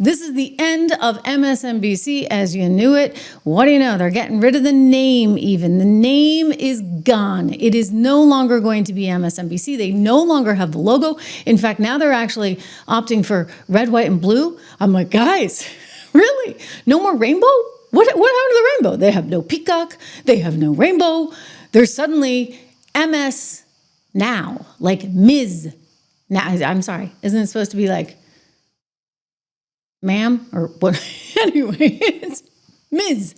This is the end of MSNBC as you knew it. What do you know? They're getting rid of the name even. The name is gone. It is no longer going to be MSNBC. They no longer have the logo. In fact, now they're actually opting for red, white, and blue. I'm like, guys, really? No more rainbow? What happened to the rainbow? They have no peacock. They have no rainbow. There's suddenly MS Now, like Ms. Now. I'm sorry. Isn't it supposed to be like ma'am or what? Anyway, it's Ms.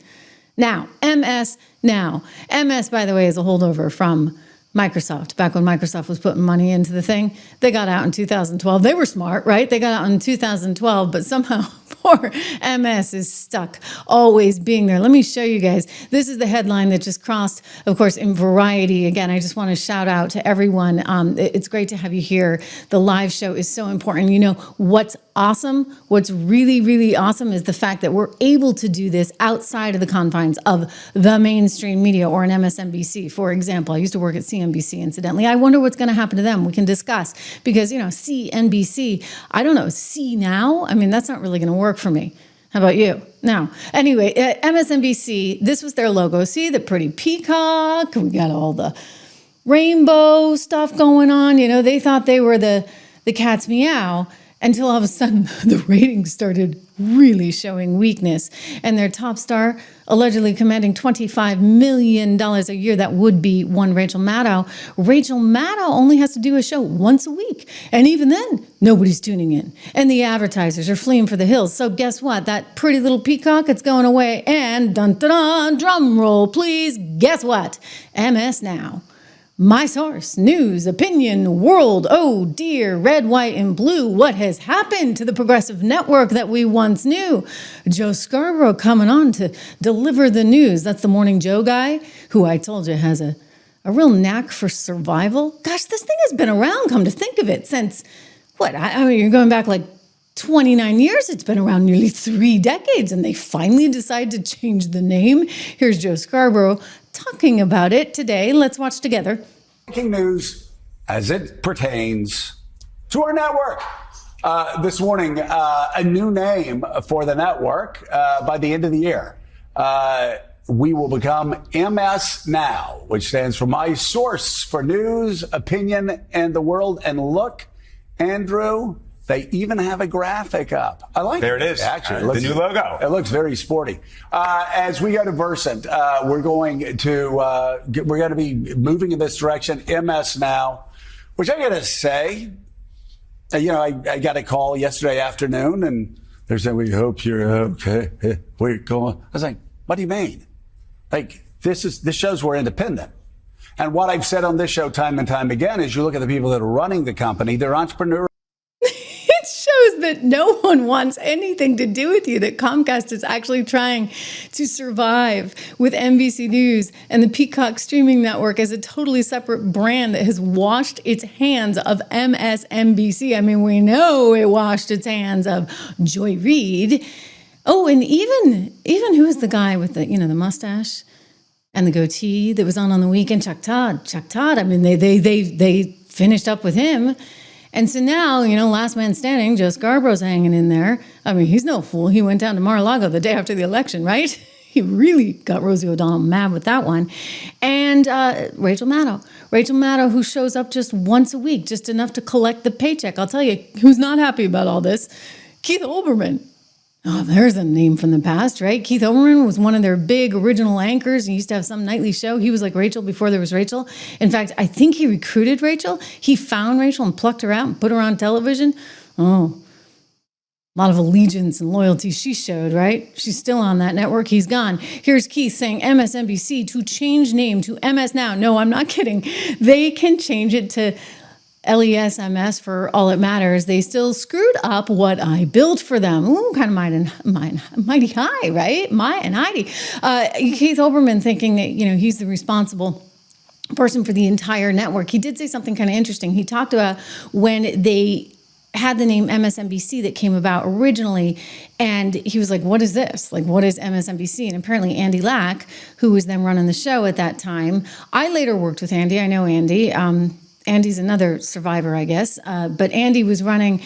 Now, MS Now. MS, by the way, is a holdover from Microsoft. Back when Microsoft was putting money into the thing, they got out in 2012. They were smart, right? They got out in 2012, but somehow poor MS is stuck, always being there. Let me show you guys. This is the headline that just crossed, of course, in Variety. Again, I just want to shout out to everyone. It's great to have you here. The live show is so important. You know, what's awesome, what's really, really awesome is the fact that we're able to do this outside of the confines of the mainstream media or an MSNBC, for example. I used to work at CNBC, incidentally. I wonder what's going to happen to them. We can discuss because, you know, CNBC, I don't know, see now? I mean, that's not really going to work for me. How about you? Now, anyway, MSNBC, this was their logo. See the pretty peacock? We got all the rainbow stuff going on. You know, they thought they were the cat's meow until all of a sudden the ratings started really showing weakness. And their top star allegedly commanding $25 million a year. That would be one Rachel Maddow. Rachel Maddow only has to do a show once a week. And even then, nobody's tuning in. And the advertisers are fleeing for the hills. So guess what? That pretty little peacock, it's going away. And dun dun dun, drum roll, please. Guess what? MS Now. My source, news, opinion, world. Oh dear, red, white, and blue. What has happened to the progressive network that we once knew? Joe Scarborough coming on to deliver the news. That's the Morning Joe guy who I told you has a real knack for survival. Gosh, this thing has been around, come to think of it, since what? I mean, you're going back like 29 years. It's been around nearly 3 decades, and they finally decided to change the name. Here's Joe Scarborough talking about it today. Let's watch together. Breaking news as it pertains to our network. This morning, a new name for the network by the end of the year. We will become MS Now, which stands for My Source for News, Opinion, and the World. And look, Andrew, they even have a graphic up. I like it. There it is. Actually, the new logo. It looks very sporty. As we go to Versant, we're going to be moving in this direction. MS Now, which I got to say, you know, I got a call yesterday afternoon, and they're saying, "We hope you're okay." We're going. I was like, "What do you mean? Like this shows we're independent." And what I've said on this show time and time again is, you look at the people that are running the company; they're entrepreneurs. Shows that no one wants anything to do with you, that Comcast is actually trying to survive with NBC News and the Peacock streaming network as a totally separate brand that has washed its hands of MSNBC. I mean, we know it washed its hands of Joy Reid. Oh, and even who is the guy with the, you know, the mustache and the goatee that was on the weekend? Chuck Todd. I mean, they finished up with him. And so now, you know, last man standing, Joe Scarborough's hanging in there. I mean, he's no fool. He went down to Mar-a-Lago the day after the election, right? He really got Rosie O'Donnell mad with that one. And Rachel Maddow, who shows up just once a week, just enough to collect the paycheck. I'll tell you, who's not happy about all this? Keith Olbermann. Oh, there's a name from the past, right? Keith Olbermann was one of their big original anchors. He used to have some nightly show. He was like Rachel before there was Rachel. In fact, I think he recruited Rachel. He found Rachel and plucked her out and put her on television. Oh, a lot of allegiance and loyalty she showed, right? She's still on that network. He's gone. Here's Keith saying MSNBC to change name to MS Now. No, I'm not kidding. They can change it to LESMS for all it matters. They still screwed up what I built for them. Ooh, kind of mighty high, right? And Heidi. Keith Olbermann thinking that, you know, he's the responsible person for the entire network. He did say something kind of interesting. He talked about when they had the name MSNBC that came about originally, and he was like, what is this? Like, what is MSNBC? And apparently Andy Lack, who was then running the show at that time, I later worked with Andy. I know Andy. Andy's another survivor, I guess. But Andy was running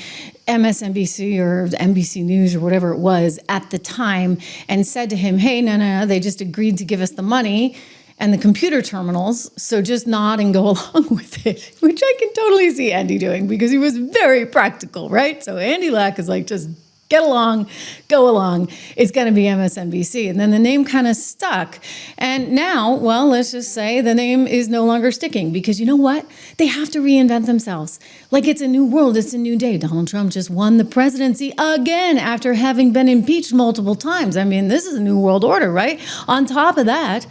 MSNBC or NBC News or whatever it was at the time and said to him, hey, no, they just agreed to give us the money and the computer terminals, so just nod and go along with it, which I can totally see Andy doing because he was very practical, right? So Andy Lack is like, just get along, go along. It's going to be MSNBC. And then the name kind of stuck. And now, well, let's just say the name is no longer sticking because you know what? They have to reinvent themselves. Like it's a new world. It's a new day. Donald Trump just won the presidency again after having been impeached multiple times. I mean, this is a new world order, right? On top of that,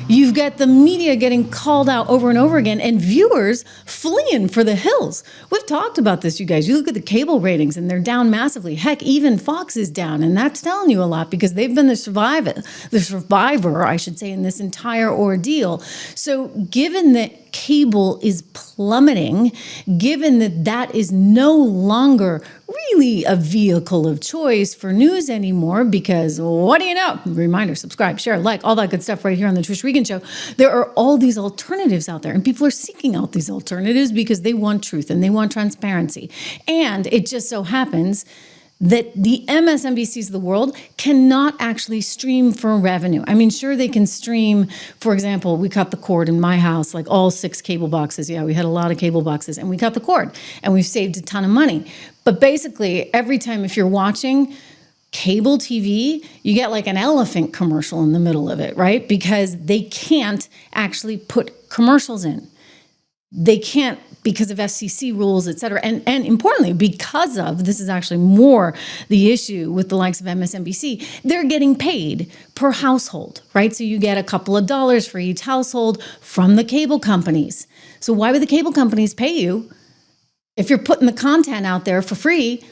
you've got the media getting called out over and over again and viewers fleeing for the hills. We've talked about this, you guys. You look at the cable ratings and they're down massively. Heck, even Fox is down, and that's telling you a lot because they've been the survivor, I should say, in this entire ordeal. So given that cable is plummeting, given that that is no longer really a vehicle of choice for news anymore, because what do you know? Reminder, subscribe, share, like, all that good stuff right here on the Trish Regan Show. There are all these alternatives out there, and people are seeking out these alternatives because they want truth and they want transparency. And it just so happens that the MSNBCs of the world cannot actually stream for revenue. I mean, sure, they can stream. For example, we cut the cord in my house, like all 6 cable boxes. Yeah, we had a lot of cable boxes, and we cut the cord, and we've saved a ton of money. But basically, every time if you're watching cable TV, you get like an elephant commercial in the middle of it, right? Because they can't actually put commercials in. They can't because of FCC rules, et cetera. And importantly, because of, this is actually more the issue with the likes of MSNBC, they're getting paid per household, right? So you get a couple of dollars for each household from the cable companies. So why would the cable companies pay you if you're putting the content out there for free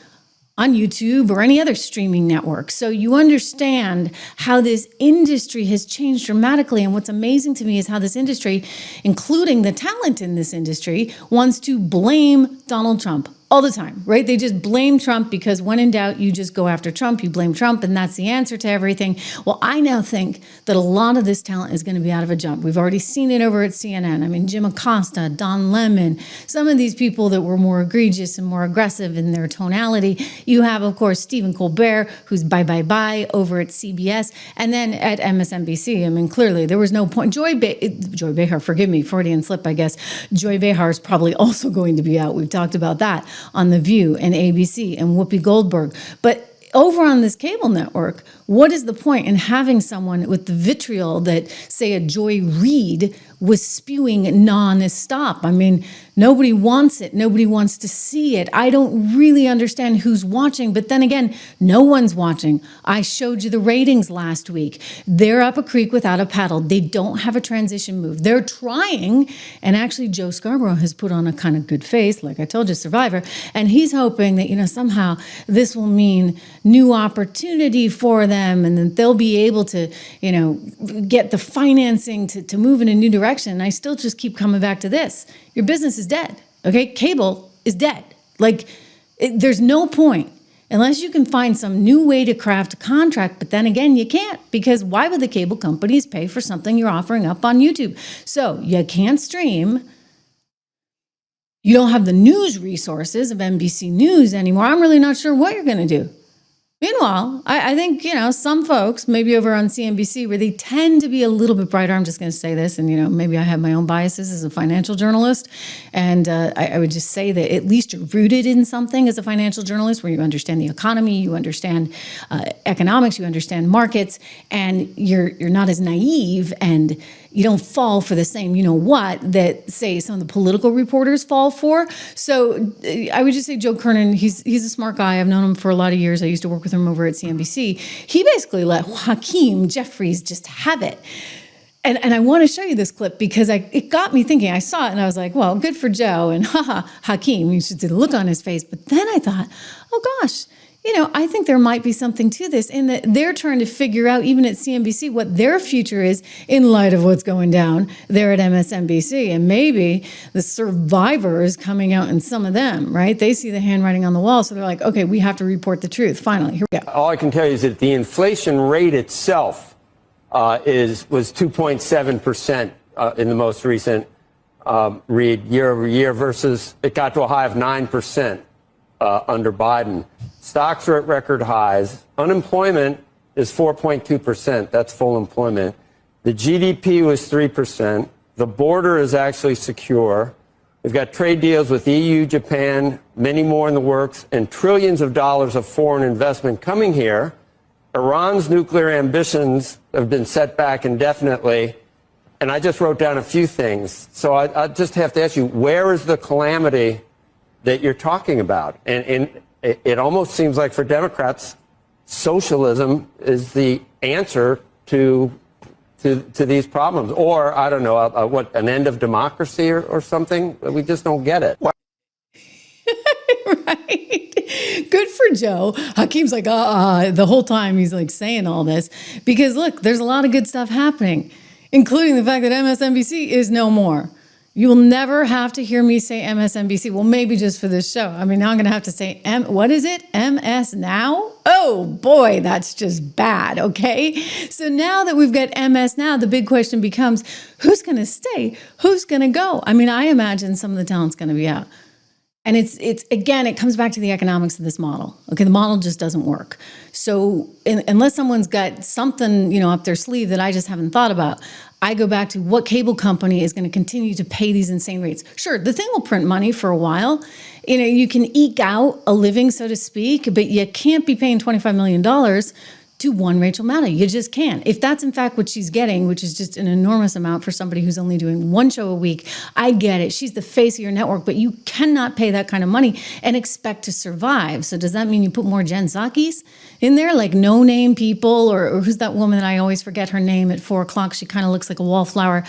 on YouTube or any other streaming network? So you understand how this industry has changed dramatically. And what's amazing to me is how this industry, including the talent in this industry, wants to blame Donald Trump all the time, right? They just blame Trump because when in doubt, you just go after Trump, you blame Trump, and that's the answer to everything. Well, I now think that a lot of this talent is going to be out of a jump. We've already seen it over at CNN. I mean, Jim Acosta, Don Lemon, some of these people that were more egregious and more aggressive in their tonality. You have, of course, Stephen Colbert, who's bye over at CBS, and then at MSNBC. I mean, clearly there was no point. Joy Behar, forgive me, Freudian slip, I guess. Joy Behar is probably also going to be out. We've talked about that on The View and ABC and Whoopi Goldberg. But over on this cable network, what is the point in having someone with the vitriol that, say, a Joy Reid was spewing non-stop? I mean, nobody wants it. Nobody wants to see it. I don't really understand who's watching. But then again, no one's watching. I showed you the ratings last week. They're up a creek without a paddle. They don't have a transition move. They're trying. And actually, Joe Scarborough has put on a kind of good face, like I told you, Survivor. And he's hoping that, somehow this will mean new opportunity for them and that they'll be able to, get the financing to move in a new direction. And I still just keep coming back to this. Your business is dead, okay? Cable is dead. There's no point unless you can find some new way to craft a contract. But then again, you can't, because why would the cable companies pay for something you're offering up on YouTube? So you can't stream. You don't have the news resources of NBC News anymore. I'm really not sure what you're going to do. Meanwhile, I think, some folks, maybe over on CNBC, where they tend to be a little bit brighter, I'm just going to say this, and, maybe I have my own biases as a financial journalist, and I would just say that at least you're rooted in something as a financial journalist where you understand the economy, you understand economics, you understand markets, and you're not as naive and you don't fall for the same, that, say, some of the political reporters fall for. So I would just say Joe Kernan, he's a smart guy. I've known him for a lot of years. I used to work with him over at CNBC. He basically let Hakeem Jeffries just have it. And I want to show you this clip because it got me thinking. I saw it and I was like, well, good for Joe. And Hakeem, you should see the look on his face. But then I thought, oh gosh, I think there might be something to this in that they're trying to figure out, even at CNBC, what their future is in light of what's going down there at MSNBC. And maybe the survivor is coming out in some of them, right? They see the handwriting on the wall. So they're like, okay, we have to report the truth. Finally, here we go. All I can tell you is that the inflation rate itself was 2.7% in the most recent read year over year versus it got to a high of 9%. under Biden. Stocks are at record highs. Unemployment is 4.2%. That's full employment. The GDP was 3%. The border is actually secure. We've got trade deals with EU, Japan, many more in the works, and trillions of dollars of foreign investment coming here. Iran's nuclear ambitions have been set back indefinitely. And I just wrote down a few things. So I just have to ask you, where is the calamity that you're talking about? And it almost seems like for Democrats, socialism is the answer to these problems. Or, I don't know, what, an end of democracy or something? We just don't get it. Right. Good for Joe. Hakeem's like, the whole time he's like saying all this. Because look, there's a lot of good stuff happening, including the fact that MSNBC is no more. You will never have to hear me say MSNBC. Well, maybe just for this show. I mean, now I'm going to have to say, what is it? MS Now? Oh boy, that's just bad, okay? So now that we've got MS Now, the big question becomes, who's going to stay? Who's going to go? I mean, I imagine some of the talent's going to be out. And it's again, it comes back to the economics of this model. Okay, the model just doesn't work. So unless someone's got something, up their sleeve that I just haven't thought about, I go back to what cable company is going to continue to pay these insane rates. Sure, the thing will print money for a while. You can eke out a living, so to speak, but you can't be paying $25 million to one Rachel Maddow. You just can't. If that's in fact what she's getting, which is just an enormous amount for somebody who's only doing one show a week, I get it. She's the face of your network, but you cannot pay that kind of money and expect to survive. So does that mean you put more Jen Psaki's in there, like no-name people, or who's that woman that I always forget her name at 4 o'clock? She kind of looks like a wallflower.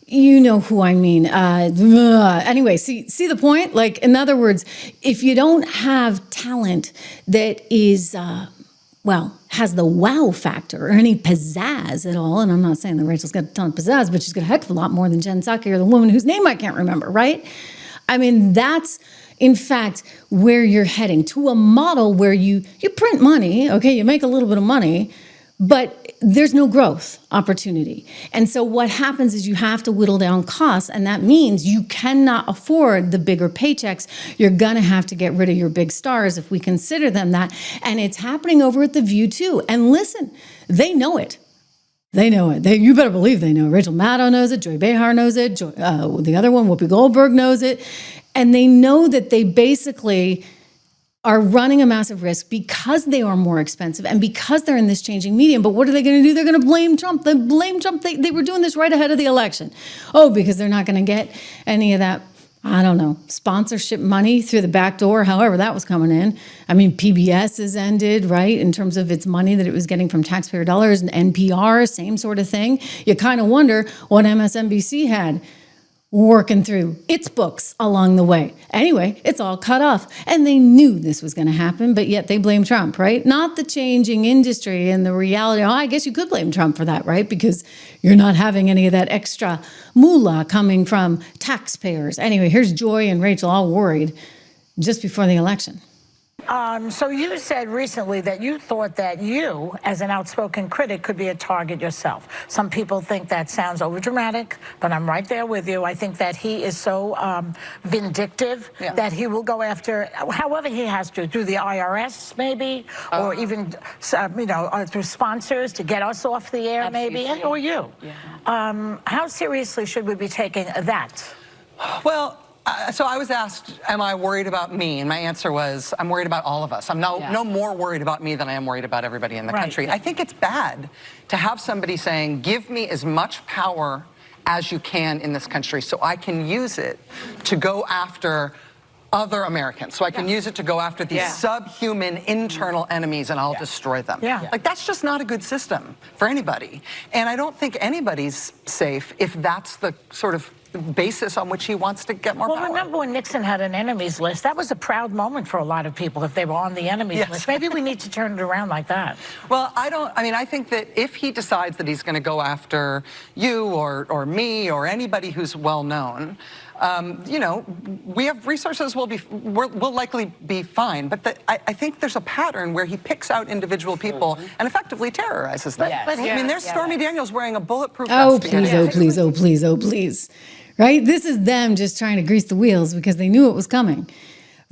You know who I mean. Anyway, see the point? Like, in other words, if you don't have talent that is... has the wow factor or any pizzazz at all. And I'm not saying that Rachel's got a ton of pizzazz, but she's got a heck of a lot more than Jen Psaki or the woman whose name I can't remember, right? I mean, that's, in fact, where you're heading, to a model where you print money, okay, you make a little bit of money, but there's no growth opportunity. And so what happens is you have to whittle down costs, and that means you cannot afford the bigger paychecks. You're going to have to get rid of your big stars if we consider them that. And it's happening over at The View too. And listen, they know it. They know it. You better believe they know. Rachel Maddow knows it. Joy Behar knows it. The other one, Whoopi Goldberg, knows it. And they know that they basically are running a massive risk because they are more expensive and because they're in this changing medium. But what are they going to do? They're going to blame Trump. They blame Trump. They were doing this right ahead of the election. Oh, because they're not going to get any of that, I don't know, sponsorship money through the back door, however that was coming in. I mean, PBS has ended, right, in terms of its money that it was getting from taxpayer dollars, and NPR, same sort of thing. You kind of wonder what MSNBC had working through its books along the way. Anyway, it's all cut off. And they knew this was going to happen, but yet they blame Trump, right? Not the changing industry and the reality. Oh, I guess you could blame Trump for that, right? Because you're not having any of that extra moolah coming from taxpayers. Anyway, here's Joy and Rachel all worried just before the election. So you said recently that you thought that you, as an outspoken critic, could be a target yourself. Some people think that sounds overdramatic, but I'm right there with you. I think that he is so vindictive that he will go after, however he has to, through the IRS maybe, or even through sponsors to get us off the air maybe, or you. Yeah. How seriously should we be taking that? Well, so I was asked, am I worried about me? And my answer was, I'm worried about all of us. I'm no more worried about me than I am worried about everybody in the country. I think it's bad to have somebody saying, give me as much power as you can in this country so I can use it to go after other Americans. So I can use it to go after these subhuman internal enemies, and I'll destroy them. Like, that's just not a good system for anybody. And I don't think anybody's safe if that's the sort of basis on which he wants to get more power. Well, remember when Nixon had an enemies list? That was a proud moment for a lot of people if they were on the enemies list. Maybe we need to turn it around like that. Well, I think that if he decides that he's going to go after you or me or anybody who's well known, we have resources, we'll likely be fine. But I think there's a pattern where he picks out individual people and effectively terrorizes them. But I mean, there's Stormy Daniels wearing a bulletproof vest. Oh, please. Right? This is them just trying to grease the wheels because they knew it was coming.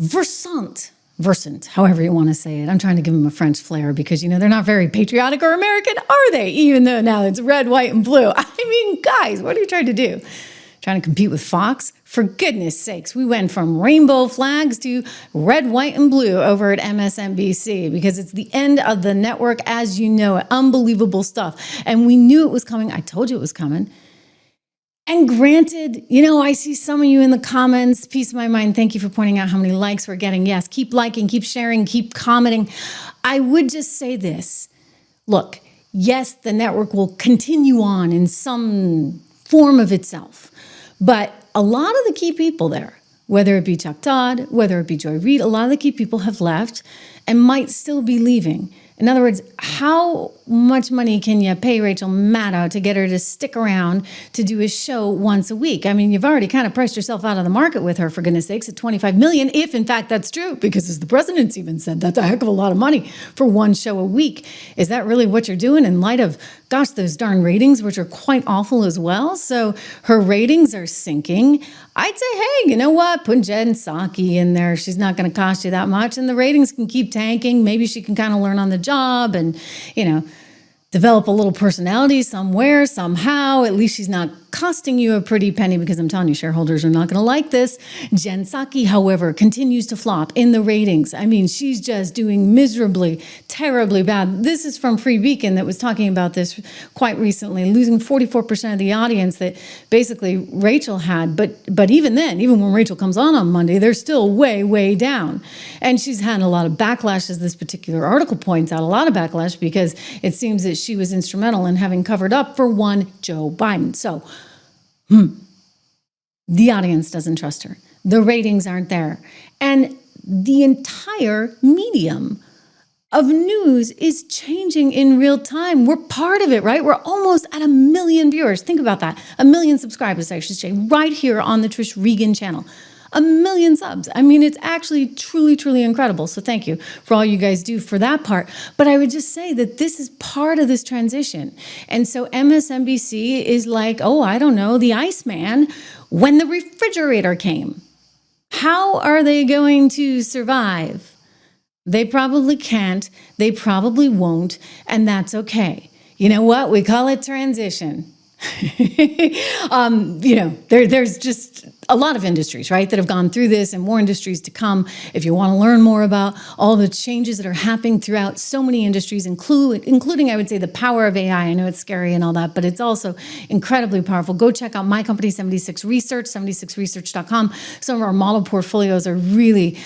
Versant, however you want to say it. I'm trying to give them a French flair because, they're not very patriotic or American, are they? Even though now it's red, white, and blue. I mean, guys, what are you trying to do? Trying to compete with Fox? For goodness sakes, we went from rainbow flags to red, white, and blue over at MSNBC because it's the end of the network as you know it. Unbelievable stuff. And we knew it was coming. I told you it was coming. And granted, I see some of you in the comments, peace of my mind, thank you for pointing out how many likes we're getting. Yes, keep liking, keep sharing, keep commenting. I would just say this. Look, yes, the network will continue on in some form of itself. But a lot of the key people there, whether it be Chuck Todd, whether it be Joy Reid, a lot of the key people have left and might still be leaving. In other words, how much money can you pay Rachel Maddow to get her to stick around to do a show once a week? I mean, you've already kind of priced yourself out of the market with her, for goodness sakes, at $25 million, if in fact that's true, because as the president's even said, that's a heck of a lot of money for one show a week. Is that really what you're doing in light of, gosh, those darn ratings, which are quite awful as well? So her ratings are sinking. I'd say, hey, you know what? Put Jen Psaki in there. She's not going to cost you that much. And the ratings can keep tanking. Maybe she can kind of learn on the job and, develop a little personality somewhere, somehow. At least she's not costing you a pretty penny, because I'm telling you, shareholders are not going to like this. Jen Psaki, however, continues to flop in the ratings. I mean, she's just doing miserably, terribly bad. This is from Free Beacon that was talking about this quite recently, losing 44% of the audience that basically Rachel had. But even then, even when Rachel comes on Monday, they're still way, way down. And she's had a lot of backlash, as this particular article points out, a lot of backlash, because it seems that she was instrumental in having covered up for one Joe Biden. So, the audience doesn't trust her. The ratings aren't there. And the entire medium of news is changing in real time. We're part of it, right? We're almost at 1 million viewers. Think about that. 1 million subscribers, I should say, right here on the Trish Regan channel. 1 million subs. I mean, it's actually truly, truly incredible. So thank you for all you guys do for that part. But I would just say that this is part of this transition. And so MSNBC is like, oh, I don't know, the Iceman when the refrigerator came. How are they going to survive? They probably can't. They probably won't. And that's okay. You know what? We call it transition. There's just a lot of industries, right, that have gone through this, and more industries to come. If you want to learn more about all the changes that are happening throughout so many industries, including, I would say, the power of AI. I know it's scary and all that, but it's also incredibly powerful. Go check out my company, 76 Research, 76research.com. Some of our model portfolios are really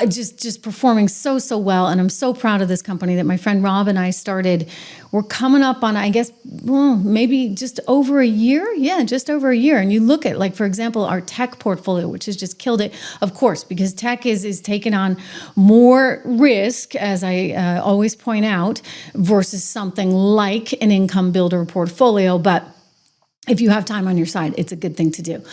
just performing so well, and I'm so proud of this company that my friend Rob and I started. We're coming up on, I guess, maybe just over a year. Yeah, just over a year. And you look at, like, for example, our tech portfolio, which has just killed it, of course, because tech is taking on more risk, as I always point out, versus something like an income builder portfolio. But if you have time on your side, it's a good thing to do.